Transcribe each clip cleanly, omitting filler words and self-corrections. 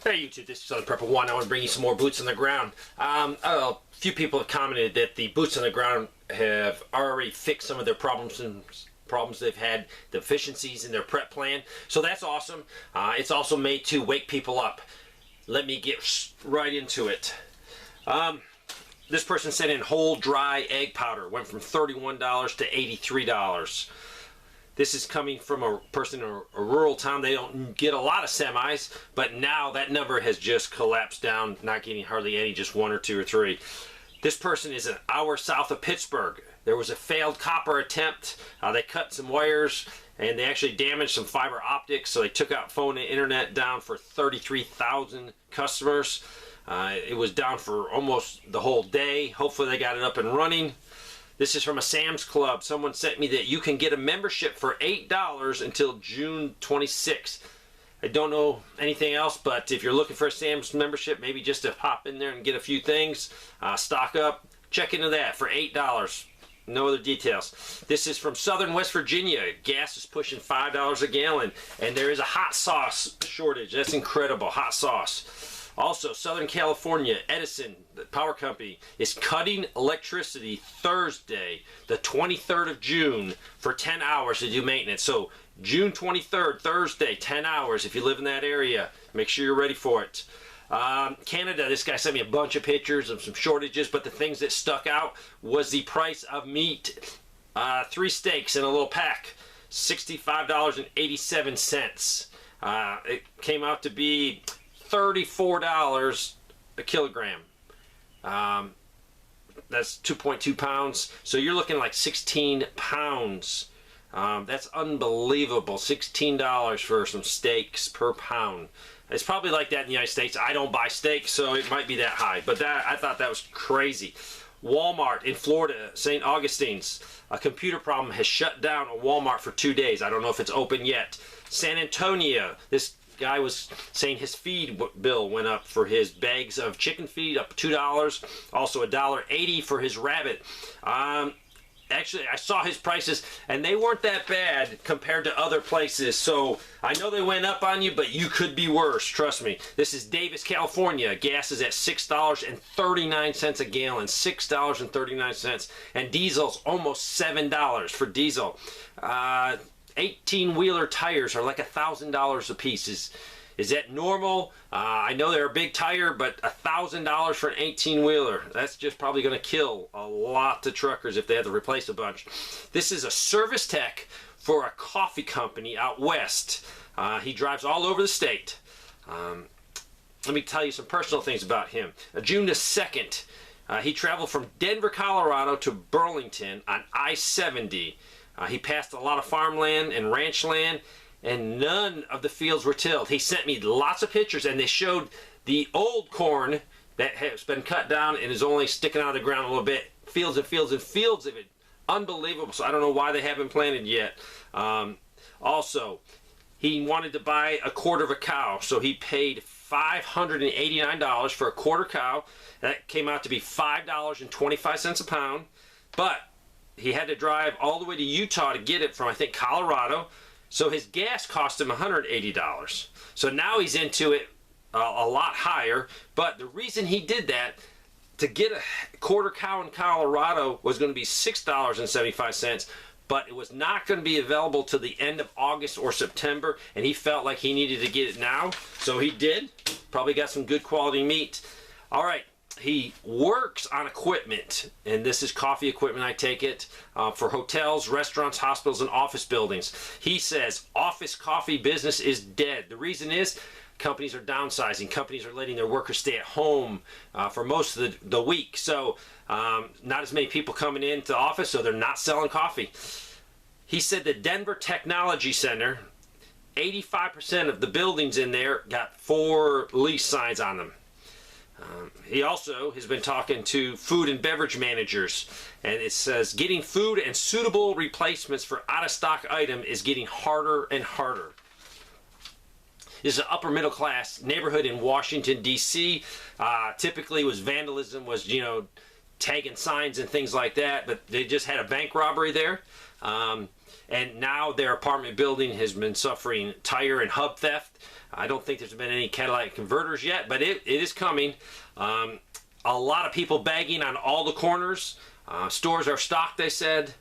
Hey YouTube, this is Southern Prepper 1. I want to bring you some more boots on the ground. A few people have commented that the boots on the ground have already fixed some of their problems they've had, the deficiencies in their prep plan. So that's awesome. It's also made to wake people up. Let me get right into it. This person sent in whole dry egg powder. Went from $31 to $83. This is coming from a person in a rural town. They don't get a lot of semis, but now that number has just collapsed down, not getting hardly any, just one or two or three. This person is an hour south of Pittsburgh. There was a failed copper attempt. They cut some wires and they actually damaged some fiber optics, so they took out phone and internet down for 33,000 customers. It was down for almost the whole day. Hopefully they got it up and running. This is from a Sam's Club. Someone sent me that you can get a membership for $8 until June 26th. I don't know anything else, but if you're looking for a Sam's membership, maybe just to hop in there and get a few things, stock up, check into that for $8. No other details. This is from Southern West Virginia. Gas is pushing $5 a gallon, and there is a hot sauce shortage. That's incredible, hot sauce. Also, Southern California, Edison, the power company, is cutting electricity Thursday, the 23rd of June, for 10 hours to do maintenance. So, June 23rd, Thursday, 10 hours. If you live in that area, make sure you're ready for it. Canada, this guy sent me a bunch of pictures of some shortages, but the things that stuck out was the price of meat. 3 steaks in a little pack, $65.87. It came out to be $34 a kilogram. That's 2.2 pounds. So you're looking like 16 pounds. That's unbelievable. $16 for some steaks per pound. It's probably like that in the United States. I don't buy steak, so it might be that high. But that, I thought that was crazy. Walmart in Florida, St. Augustine's, a computer problem has shut down a Walmart for 2 days. I don't know if it's open yet. San Antonio, this guy was saying his feed bill went up for his bags of chicken feed, up $2. Also $1.80 for his rabbit. Actually, I saw his prices, and they weren't that bad compared to other places. So I know they went up on you, but you could be worse. Trust me. This is Davis, California. Gas is at $6.39 a gallon. $6.39. And diesel's almost $7 for diesel. 18-wheeler tires are like $1,000 a piece. Is that normal? I know they're a big tire, but $1,000 for an 18-wheeler, that's just probably going to kill a lot of truckers if they have to replace a bunch. This is a service tech for a coffee company out west. He drives all over the state. Let me tell you some personal things about him. June the 2nd, he traveled from Denver, Colorado to Burlington on I-70. He passed a lot of farmland and ranch land, and none of the fields were tilled. He sent me lots of pictures, and they showed the old corn that has been cut down and is only sticking out of the ground a little bit. Fields and fields and fields of it. Unbelievable. So I don't know why they haven't planted yet. Also, he wanted to buy a quarter of a cow, so he paid $589 for a quarter cow. That came out to be $5.25 a pound, but he had to drive all the way to Utah to get it from, I think, Colorado. So his gas cost him $180. So now he's into it a lot higher. But the reason he did that, to get a quarter cow in Colorado was going to be $6.75, but it was not going to be available till the end of August or September, and he felt like he needed to get it now. So he did. Probably got some good quality meat. All right. He works on equipment, and this is coffee equipment, I take it, for hotels, restaurants, hospitals, and office buildings. He says office coffee business is dead. The reason is companies are downsizing. Companies are letting their workers stay at home for most of the week. So not as many people coming into the office, so they're not selling coffee. He said the Denver Technology Center, 85% of the buildings in there got 4 lease signs on them. He also has been talking to food and beverage managers, and it says getting food and suitable replacements for out-of-stock item is getting harder and harder. This is an upper middle class neighborhood in Washington, D.C. Typically was vandalism, was, you know, tagging signs and things like that, but they just had a bank robbery there. And now their apartment building has been suffering tire and hub theft. I don't think there's been any catalytic converters yet, but it is coming. A lot of people bagging on all the corners. Stores are stocked, they said.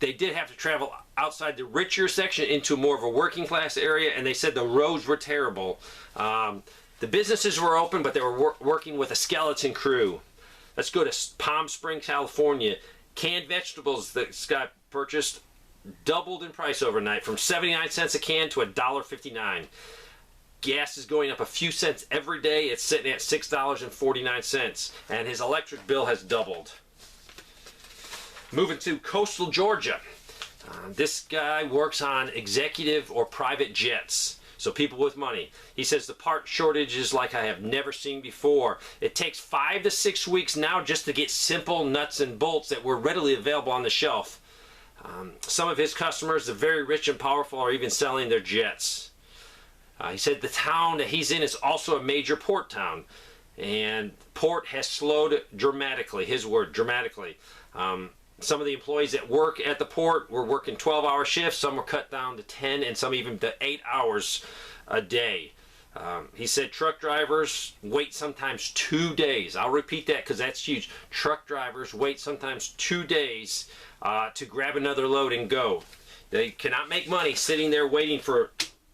They did have to travel outside the richer section into more of a working class area, and they said the roads were terrible. The businesses were open, but they were working with a skeleton crew. Let's go to Palm Springs, California. Canned vegetables that Scott purchased doubled in price overnight from 79 cents a can to $1.59. Gas is going up a few cents every day. It's sitting at $6.49, and his electric bill has doubled. Moving to coastal Georgia. This guy works on executive or private jets, so people with money. He says the part shortage is like I have never seen before. It takes 5 to 6 weeks now just to get simple nuts and bolts that were readily available on the shelf. Some of his customers, the very rich and powerful, are even selling their jets. He said the town that he's in is also a major port town, and port has slowed dramatically. His word, dramatically. Some of the employees that work at the port were working 12-hour shifts. Some were cut down to 10 and some even to 8 hours a day. He said truck drivers wait sometimes 2 days. I'll repeat that because that's huge. Truck drivers wait sometimes 2 days to grab another load and go. They cannot make money sitting there waiting for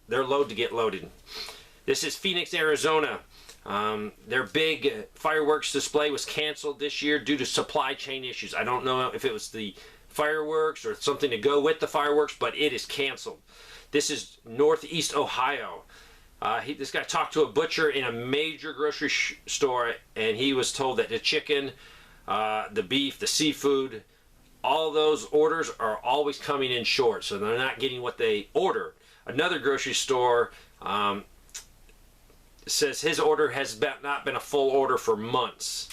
their load to get loaded. This is Phoenix, Arizona. Their big fireworks display was canceled this year due to supply chain issues. I don't know if it was the fireworks or something to go with the fireworks, but it is canceled. This is Northeast Ohio. This guy talked to a butcher in a major grocery store, and he was told that the chicken, the beef, the seafood, all those orders are always coming in short, so they're not getting what they order. Another grocery store says his order has not been a full order for months.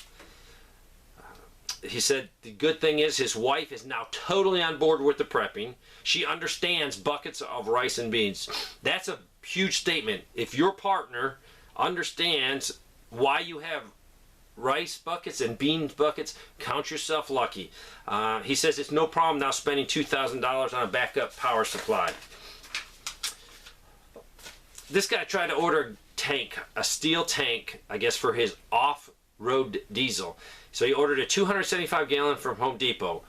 He said the good thing is his wife is now totally on board with the prepping. She understands buckets of rice and beans. That's a huge statement. If your partner understands why you have rice buckets and beans buckets, count yourself lucky. He says it's no problem now spending $2,000 on a backup power supply. This guy tried to order a steel tank, I guess, for his off-road diesel. So he ordered a 275 gallon from Home Depot.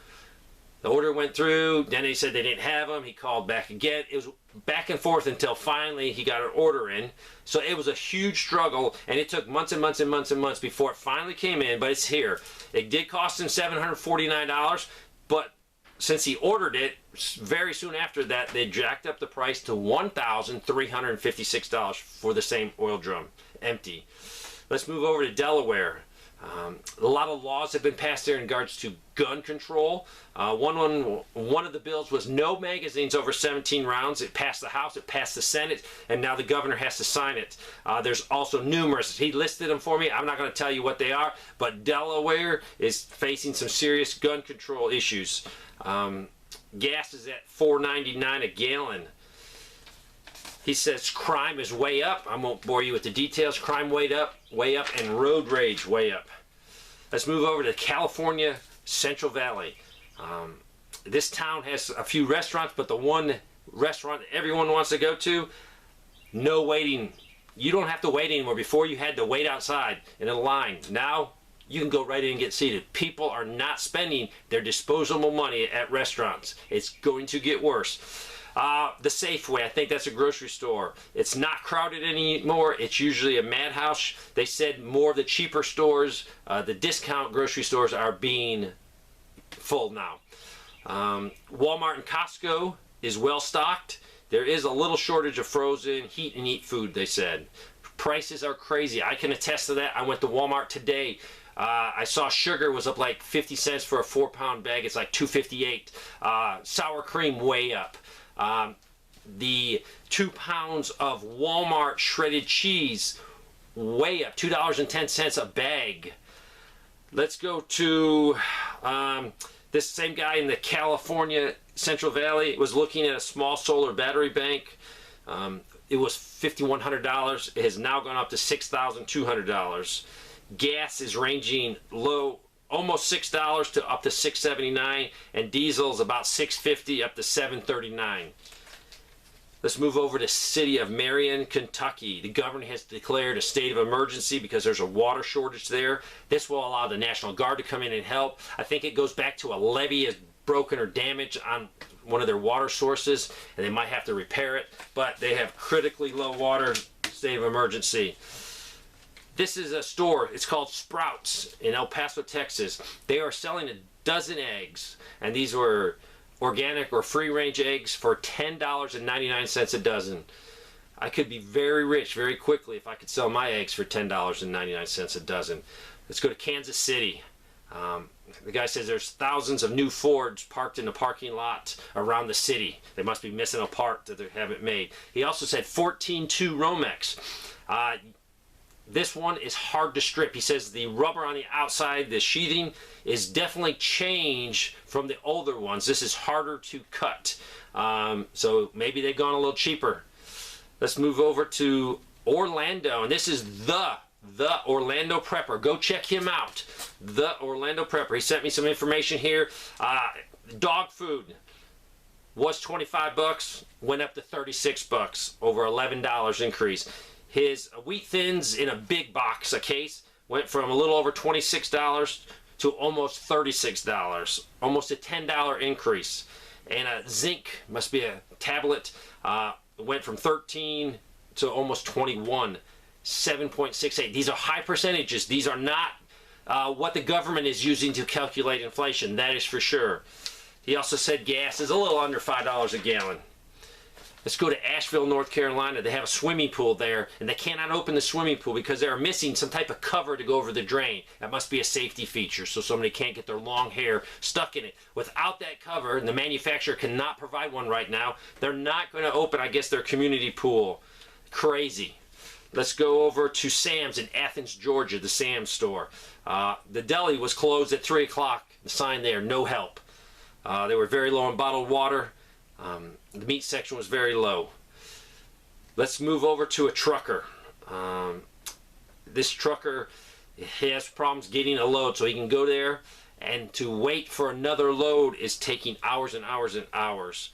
The order went through, then they said they didn't have them. He called back again. It was back and forth until finally he got an order in. So it was a huge struggle, and it took months and months and months and months before it finally came in, but it's here. It did cost him $749, but since he ordered it, very soon after that, they jacked up the price to $1,356 for the same oil drum, empty. Let's move over to Delaware. A lot of laws have been passed there in regards to gun control. One of the bills was no magazines over 17 rounds. It passed the House, it passed the Senate, and now the governor has to sign it. There's also numerous. He listed them for me. I'm not going to tell you what they are, but Delaware is facing some serious gun control issues. Gas is at $4.99 a gallon. He says crime is way up. I won't bore you with the details. Crime way up, and road rage way up. Let's move over to California, Central Valley. This town has a few restaurants, but the one restaurant everyone wants to go to, no waiting. You don't have to wait anymore. Before you had to wait outside in a line. Now you can go right in and get seated. People are not spending their disposable money at restaurants. It's going to get worse. The Safeway, I think that's a grocery store. It's not crowded anymore. It's usually a madhouse. They said more of the cheaper stores, the discount grocery stores, are being full now. Walmart and Costco is well stocked. There is a little shortage of frozen heat and eat food, they said. Prices are crazy. I can attest to that. I went to Walmart today. I saw sugar was up like 50 cents for a 4-pound bag. It's like $2.58. Sour cream way up. The 2 pounds of Walmart shredded cheese way up, $2.10 a bag. Let's go to this same guy in the California Central Valley was looking at a small solar battery bank. It was $5,100. It has now gone up to $6,200. Gas is ranging low almost $6 to up to $6.79, and diesel's about $6.50 up to $7.39. Let's move over to city of Marion, Kentucky. The governor has declared a state of emergency because there's a water shortage there. This will allow the National Guard to come in and help. I think it goes back to a levee is broken or damaged on one of their water sources, and they might have to repair it, but they have critically low water, state of emergency. This is a store, it's called Sprouts in El Paso, Texas. They are selling a dozen eggs, and these were organic or free-range eggs for $10.99 a dozen. I could be very rich very quickly if I could sell my eggs for $10.99 a dozen. Let's go to Kansas City. The guy says there's thousands of new Fords parked in the parking lot around the city. They must be missing a part that they haven't made. He also said 14.2 Romex. This one is hard to strip. He says the rubber on the outside, the sheathing, is definitely changed from the older ones. This is harder to cut. So maybe they've gone a little cheaper. Let's move over to Orlando, and this is the Orlando Prepper. Go check him out. The Orlando Prepper. He sent me some information here. Dog food was 25 bucks, went up to 36 bucks, over $11 increase. His wheat thins in a big box, a case, went from a little over $26 to almost $36, almost a $10 increase. And a zinc, must be a tablet, went from 13 to almost 21, 7.68. These are high percentages. These are not what the government is using to calculate inflation, that is for sure. He also said gas is a little under $5 a gallon. Let's go to Asheville, North Carolina. They have a swimming pool there, and they cannot open the swimming pool because they're missing some type of cover to go over the drain. That must be a safety feature, so somebody can't get their long hair stuck in it. Without that cover, and the manufacturer cannot provide one right now, they're not going to open, I guess, their community pool. Crazy. Let's go over to Sam's in Athens, Georgia, the Sam's store. The deli was closed at 3 o'clock. The sign there, no help. They were very low on bottled water. The meat section was very low. Let's move over to a trucker. This trucker has problems getting a load, so he can go there, and to wait for another load is taking hours and hours and hours.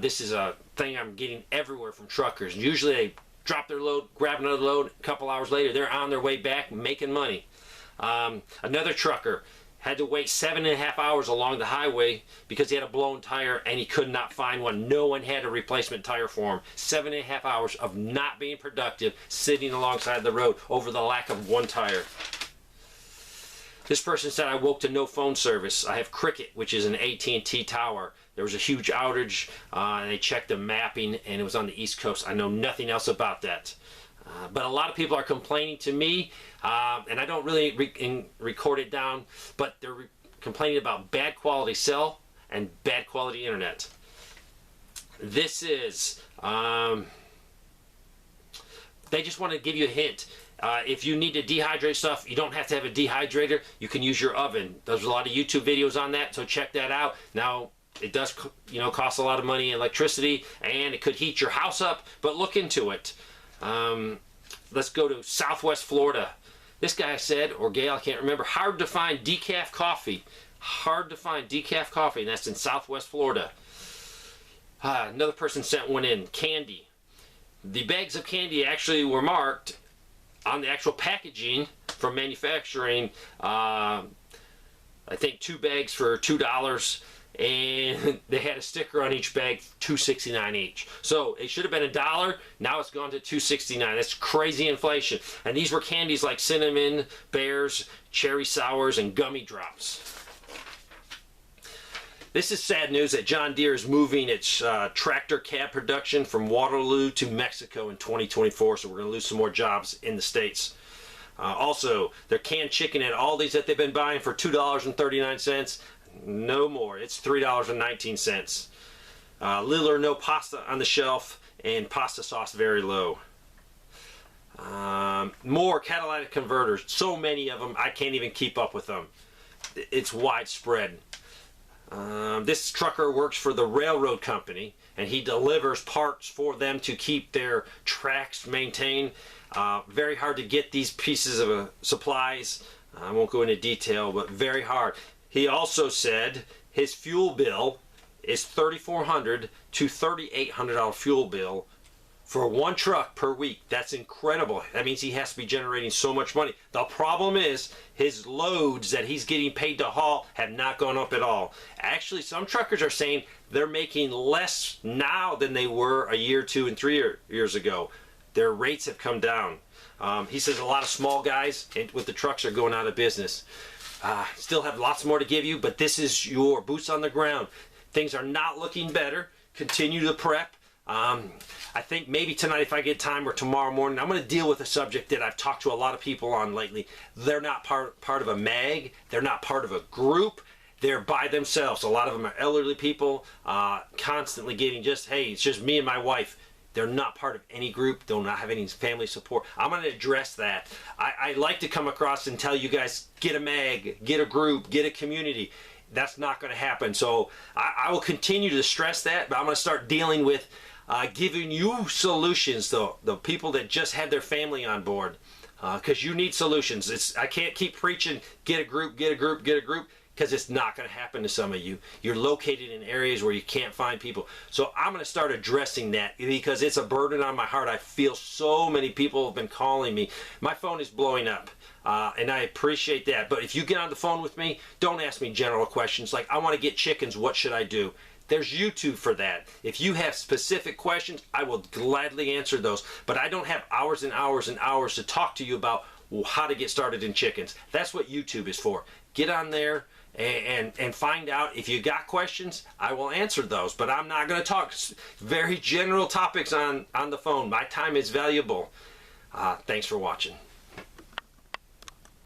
This is a thing I'm getting everywhere from truckers. Usually they drop their load, grab another load, a couple hours later they're on their way back making money. Another trucker had to wait 7.5 hours along the highway because he had a blown tire and he could not find one. No one had a replacement tire for him. 7.5 hours of not being productive, sitting alongside the road over the lack of one tire. This person said, I woke to no phone service. I have Cricket, which is an AT&T tower. There was a huge outage, and they checked the mapping, and it was on the East Coast. I know nothing else about that. But a lot of people are complaining to me, and I don't really record it down, but they're complaining about bad quality cell and bad quality internet. This is, they just want to give you a hint. If you need to dehydrate stuff, you don't have to have a dehydrator. You can use your oven. There's a lot of YouTube videos on that, so check that out. Now, it does, cost a lot of money, electricity, and it could heat your house up, but look into it. Let's go to Southwest Florida. This guy said, or gal, I can't remember, hard to find decaf coffee. Hard to find decaf coffee, and that's in Southwest Florida. Another person sent one in, candy. The bags of candy actually were marked on the actual packaging from manufacturing. I think 2 bags for $2. And they had a sticker on each bag, $2.69 each. So it should have been $1. Now it's gone to $2.69. That's crazy inflation. And these were candies like cinnamon bears, cherry sours, and gummy drops. This is sad news that John Deere is moving its tractor cab production from Waterloo to Mexico in 2024. So we're going to lose some more jobs in the States. Also, their canned chicken at Aldi's that they've been buying for $2.39. No more. It's $3.19. Little or no pasta on the shelf, and pasta sauce very low. More catalytic converters. So many of them, I can't even keep up with them. It's widespread. This trucker works for the railroad company, and he delivers parts for them to keep their tracks maintained. Very hard to get these pieces of supplies. I won't go into detail, but very hard. He also said his fuel bill is $3,400 to $3,800 fuel bill for one truck per week. That's incredible. That means he has to be generating so much money. The problem is his loads that he's getting paid to haul have not gone up at all. Actually, some truckers are saying they're making less now than they were a year, 2, and 3 years ago. Their rates have come down. He says a lot of small guys with the trucks are going out of business. Still have lots more to give you, but this is your boots on the ground. Things are not looking better. Continue to prep. I think maybe tonight, if I get time, or tomorrow morning, I'm going to deal with a subject that I've talked to a lot of people on lately. They're not part of a mag. They're not part of a group. They're by themselves. A lot of them are elderly people, constantly getting just, hey, it's just me and my wife. They're not part of any group. They'll not have any family support. I'm going to address that. I like to come across and tell you guys, get a mag, get a group, get a community. That's not going to happen. So I will continue to stress that, but I'm going to start dealing with giving you solutions, the people that just had their family on board, because you need solutions. I can't keep preaching, get a group, get a group, get a group, because it's not going to happen to some of you. You're located in areas where you can't find people. So I'm going to start addressing that because it's a burden on my heart. I feel so many people have been calling me. My phone is blowing up. And I appreciate that. But if you get on the phone with me, don't ask me general questions like, I want to get chickens, what should I do? There's YouTube for that. If you have specific questions, I will gladly answer those. But I don't have hours and hours and hours to talk to you about how to get started in chickens. That's what YouTube is for. Get on there and find out. If you got questions, I will answer those. But I'm not going to talk very general topics on the phone. My time is valuable. Thanks for watching.